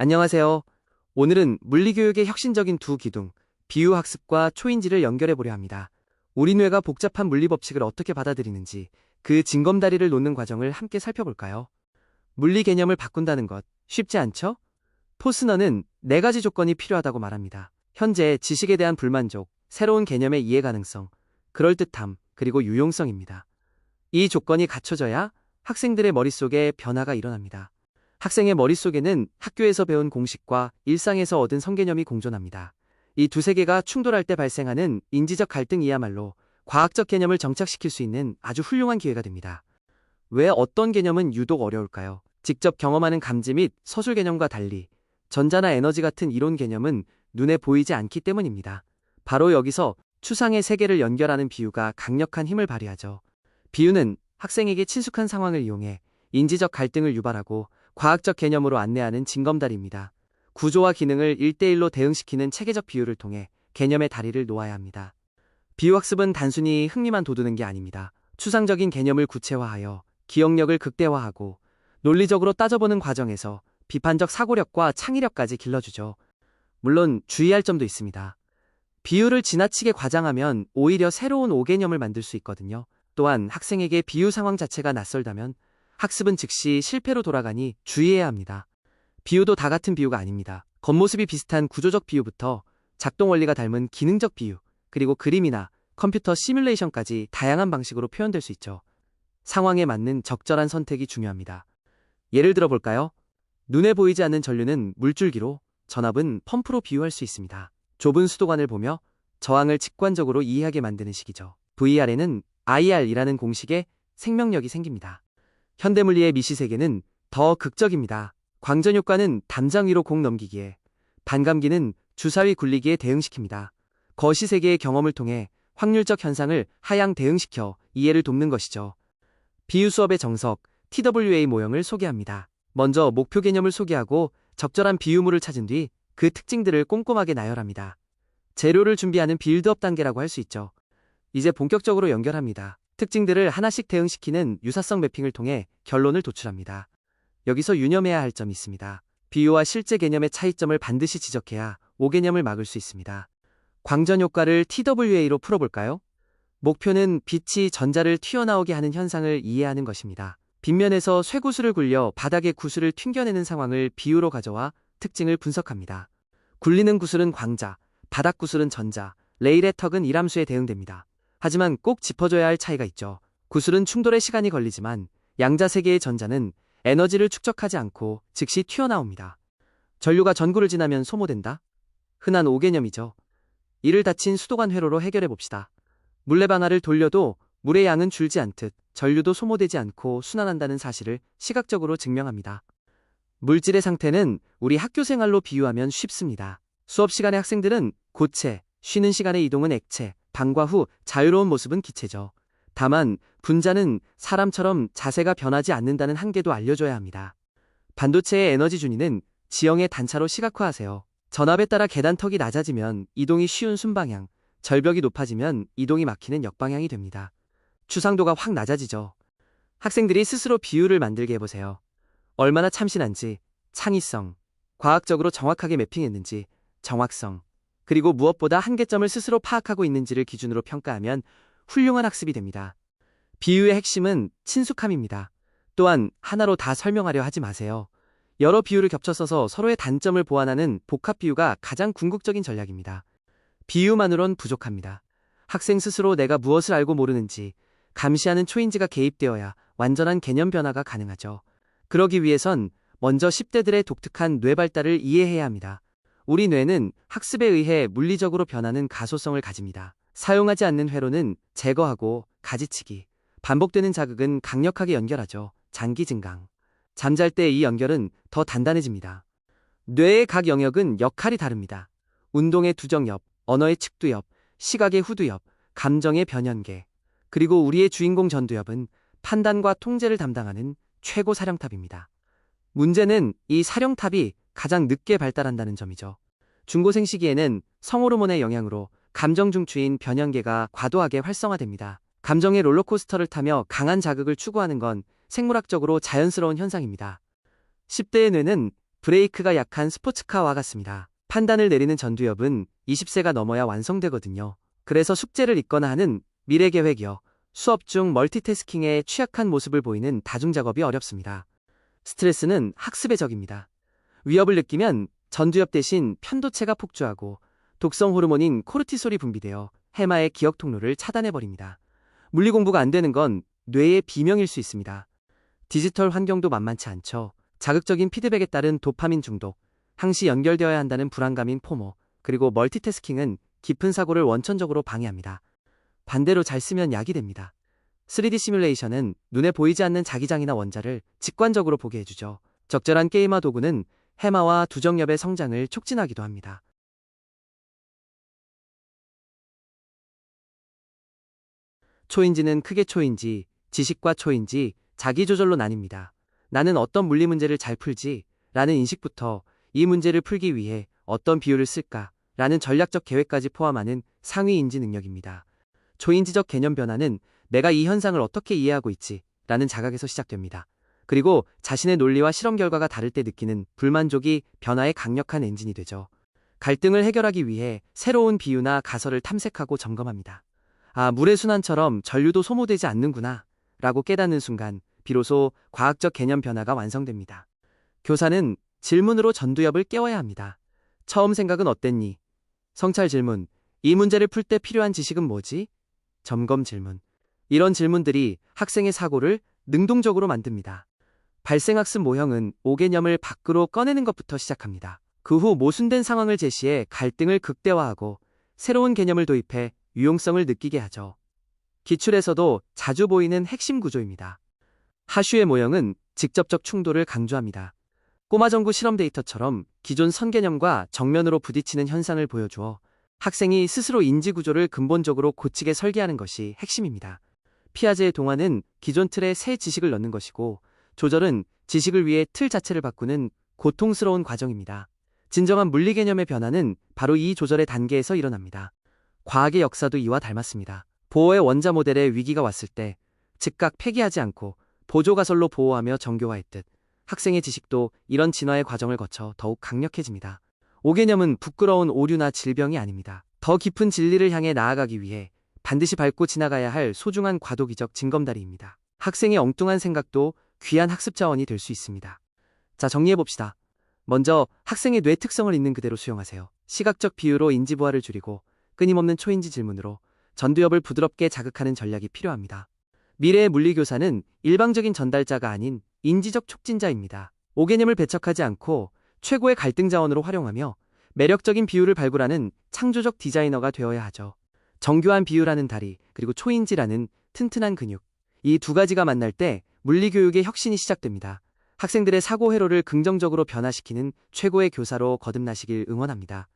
안녕하세요. 오늘은 물리교육의 혁신적인 두 기둥, 비유학습과 초인지를 연결해 보려 합니다. 우리 뇌가 복잡한 물리 법칙을 어떻게 받아들이는지 그 징검다리를 놓는 과정을 함께 살펴볼까요? 물리 개념을 바꾼다는 것 쉽지 않죠? 포스너는 네 가지 조건이 필요하다고 말합니다. 현재 지식에 대한 불만족, 새로운 개념의 이해 가능성, 그럴듯함, 그리고 유용성입니다. 이 조건이 갖춰져야 학생들의 머릿속에 변화가 일어납니다. 학생의 머릿속에는 학교에서 배운 공식과 일상에서 얻은 성개념이 공존합니다. 이 두세 개가 충돌할 때 발생하는 인지적 갈등이야말로 과학적 개념을 정착시킬 수 있는 아주 훌륭한 기회가 됩니다. 왜 어떤 개념은 유독 어려울까요? 직접 경험하는 감지 및 서술 개념과 달리 전자나 에너지 같은 이론 개념은 눈에 보이지 않기 때문입니다. 바로 여기서 추상의 세계를 연결하는 비유가 강력한 힘을 발휘하죠. 비유는 학생에게 친숙한 상황을 이용해 인지적 갈등을 유발하고 과학적 개념으로 안내하는 징검다리입니다. 구조와 기능을 1대1로 대응시키는 체계적 비유를 통해 개념의 다리를 놓아야 합니다. 비유학습은 단순히 흥미만 돋우는 게 아닙니다. 추상적인 개념을 구체화하여 기억력을 극대화하고 논리적으로 따져보는 과정에서 비판적 사고력과 창의력까지 길러주죠. 물론 주의할 점도 있습니다. 비유를 지나치게 과장하면 오히려 새로운 오개념을 만들 수 있거든요. 또한 학생에게 비유 상황 자체가 낯설다면 학습은 즉시 실패로 돌아가니 주의해야 합니다. 비유도 다 같은 비유가 아닙니다. 겉모습이 비슷한 구조적 비유부터 작동 원리가 닮은 기능적 비유, 그리고 그림이나 컴퓨터 시뮬레이션까지 다양한 방식으로 표현될 수 있죠. 상황에 맞는 적절한 선택이 중요합니다. 예를 들어 볼까요? 눈에 보이지 않는 전류는 물줄기로, 전압은 펌프로 비유할 수 있습니다. 좁은 수도관을 보며 저항을 직관적으로 이해하게 만드는 식이죠. VR에는 IR이라는 공식에 생명력이 생깁니다. 현대물리의 미시세계는 더 극적입니다. 광전효과는 담장 위로 공 넘기기에, 반감기는 주사위 굴리기에 대응시킵니다. 거시세계의 경험을 통해 확률적 현상을 하향 대응시켜 이해를 돕는 것이죠. 비유 수업의 정석, TWA 모형을 소개합니다. 먼저 목표 개념을 소개하고 적절한 비유물을 찾은 뒤 그 특징들을 꼼꼼하게 나열합니다. 재료를 준비하는 빌드업 단계라고 할 수 있죠. 이제 본격적으로 연결합니다. 특징들을 하나씩 대응시키는 유사성 매핑을 통해 결론을 도출합니다. 여기서 유념해야 할 점이 있습니다. 비유와 실제 개념의 차이점을 반드시 지적해야 오개념을 막을 수 있습니다. 광전 효과를 TWA로 풀어볼까요? 목표는 빛이 전자를 튀어나오게 하는 현상을 이해하는 것입니다. 빗면에서 쇠구슬을 굴려 바닥에 구슬을 튕겨내는 상황을 비유로 가져와 특징을 분석합니다. 굴리는 구슬은 광자, 바닥 구슬은 전자, 레일의 턱은 이람수에 대응됩니다. 하지만 꼭 짚어줘야 할 차이가 있죠. 구슬은 충돌에 시간이 걸리지만 양자 세계의 전자는 에너지를 축적하지 않고 즉시 튀어나옵니다. 전류가 전구를 지나면 소모된다? 흔한 오개념이죠. 이를 닫힌 수도관 회로로 해결해 봅시다. 물레방아를 돌려도 물의 양은 줄지 않듯 전류도 소모되지 않고 순환한다는 사실을 시각적으로 증명합니다. 물질의 상태는 우리 학교 생활로 비유하면 쉽습니다. 수업 시간에 학생들은 고체, 쉬는 시간의 이동은 액체, 방과 후 자유로운 모습은 기체죠. 다만 분자는 사람처럼 자세가 변하지 않는다는 한계도 알려줘야 합니다. 반도체의 에너지 준위는 지형의 단차로 시각화하세요. 전압에 따라 계단턱이 낮아지면 이동이 쉬운 순방향, 절벽이 높아지면 이동이 막히는 역방향이 됩니다. 추상도가 확 낮아지죠. 학생들이 스스로 비유를 만들게 해보세요. 얼마나 참신한지, 창의성, 과학적으로 정확하게 매핑했는지, 정확성, 그리고 무엇보다 한계점을 스스로 파악하고 있는지를 기준으로 평가하면 훌륭한 학습이 됩니다. 비유의 핵심은 친숙함입니다. 또한 하나로 다 설명하려 하지 마세요. 여러 비유를 겹쳐 써서 서로의 단점을 보완하는 복합 비유가 가장 궁극적인 전략입니다. 비유만으론 부족합니다. 학생 스스로 내가 무엇을 알고 모르는지 감시하는 초인지가 개입되어야 완전한 개념 변화가 가능하죠. 그러기 위해선 먼저 10대들의 독특한 뇌 발달을 이해해야 합니다. 우리 뇌는 학습에 의해 물리적으로 변하는 가소성을 가집니다. 사용하지 않는 회로는 제거하고 가지치기, 반복되는 자극은 강력하게 연결하죠. 장기 증강. 잠잘 때 이 연결은 더 단단해집니다. 뇌의 각 영역은 역할이 다릅니다. 운동의 두정엽, 언어의 측두엽, 시각의 후두엽, 감정의 변연계, 그리고 우리의 주인공 전두엽은 판단과 통제를 담당하는 최고 사령탑입니다. 문제는 이 사령탑이 가장 늦게 발달한다는 점이죠. 중고생 시기에는 성호르몬의 영향으로 감정 중추인 변연계가 과도하게 활성화됩니다. 감정의 롤러코스터를 타며 강한 자극을 추구하는 건 생물학적으로 자연스러운 현상입니다. 10대의 뇌는 브레이크가 약한 스포츠카와 같습니다. 판단을 내리는 전두엽은 20세가 넘어야 완성되거든요. 그래서 숙제를 읽거나 하는 미래 계획이요. 수업 중 멀티태스킹에 취약한 모습을 보이는 다중작업이 어렵습니다. 스트레스는 학습의 적입니다. 위협을 느끼면 전두엽 대신 편도체가 폭주하고 독성 호르몬인 코르티솔이 분비되어 해마의 기억 통로를 차단해버립니다. 물리 공부가 안 되는 건 뇌의 비명일 수 있습니다. 디지털 환경도 만만치 않죠. 자극적인 피드백에 따른 도파민 중독, 항시 연결되어야 한다는 불안감인 포모, 그리고 멀티태스킹은 깊은 사고를 원천적으로 방해합니다. 반대로 잘 쓰면 약이 됩니다. 3D 시뮬레이션은 눈에 보이지 않는 자기장이나 원자를 직관적으로 보게 해주죠. 적절한 게임화 도구는 해마와 두정엽의 성장을 촉진하기도 합니다. 초인지는 크게 초인지, 지식과 초인지, 자기조절로 나뉩니다. 나는 어떤 물리 문제를 잘 풀지? 라는 인식부터 이 문제를 풀기 위해 어떤 비율을 쓸까? 라는 전략적 계획까지 포함하는 상위 인지 능력입니다. 초인지적 개념 변화는 내가 이 현상을 어떻게 이해하고 있지? 라는 자각에서 시작됩니다. 그리고 자신의 논리와 실험 결과가 다를 때 느끼는 불만족이 변화의 강력한 엔진이 되죠. 갈등을 해결하기 위해 새로운 비유나 가설을 탐색하고 점검합니다. 아, 물의 순환처럼 전류도 소모되지 않는구나 라고 깨닫는 순간 비로소 과학적 개념 변화가 완성됩니다. 교사는 질문으로 전두엽을 깨워야 합니다. 처음 생각은 어땠니? 성찰 질문. 이 문제를 풀 때 필요한 지식은 뭐지? 점검 질문. 이런 질문들이 학생의 사고를 능동적으로 만듭니다. 발생학습 모형은 5개념을 밖으로 꺼내는 것부터 시작합니다. 그 후 모순된 상황을 제시해 갈등을 극대화하고 새로운 개념을 도입해 유용성을 느끼게 하죠. 기출에서도 자주 보이는 핵심 구조입니다. 하슈의 모형은 직접적 충돌을 강조합니다. 꼬마정구 실험 데이터처럼 기존 선개념과 정면으로 부딪히는 현상을 보여주어 학생이 스스로 인지 구조를 근본적으로 고치게 설계하는 것이 핵심입니다. 피아제의 동화는 기존 틀에 새 지식을 넣는 것이고, 조절은 지식을 위해 틀 자체를 바꾸는 고통스러운 과정입니다. 진정한 물리 개념의 변화는 바로 이 조절의 단계에서 일어납니다. 과학의 역사도 이와 닮았습니다. 보어의 원자 모델에 위기가 왔을 때 즉각 폐기하지 않고 보조가설로 보호하며 정교화했듯 학생의 지식도 이런 진화의 과정을 거쳐 더욱 강력해집니다. 5개념은 부끄러운 오류나 질병이 아닙니다. 더 깊은 진리를 향해 나아가기 위해 반드시 밟고 지나가야 할 소중한 과도기적 징검다리입니다. 학생의 엉뚱한 생각도 귀한 학습 자원이 될 수 있습니다. 자, 정리해봅시다. 먼저 학생의 뇌 특성을 있는 그대로 수용하세요. 시각적 비유로 인지 부하를 줄이고 끊임없는 초인지 질문으로 전두엽을 부드럽게 자극하는 전략이 필요합니다. 미래의 물리교사는 일방적인 전달자가 아닌 인지적 촉진자입니다. 5개념을 배척하지 않고 최고의 갈등 자원으로 활용하며 매력적인 비유를 발굴하는 창조적 디자이너가 되어야 하죠. 정교한 비유라는 다리, 그리고 초인지라는 튼튼한 근육. 이 두 가지가 만날 때 물리교육의 혁신이 시작됩니다. 학생들의 사고 회로를 긍정적으로 변화시키는 최고의 교사로 거듭나시길 응원합니다.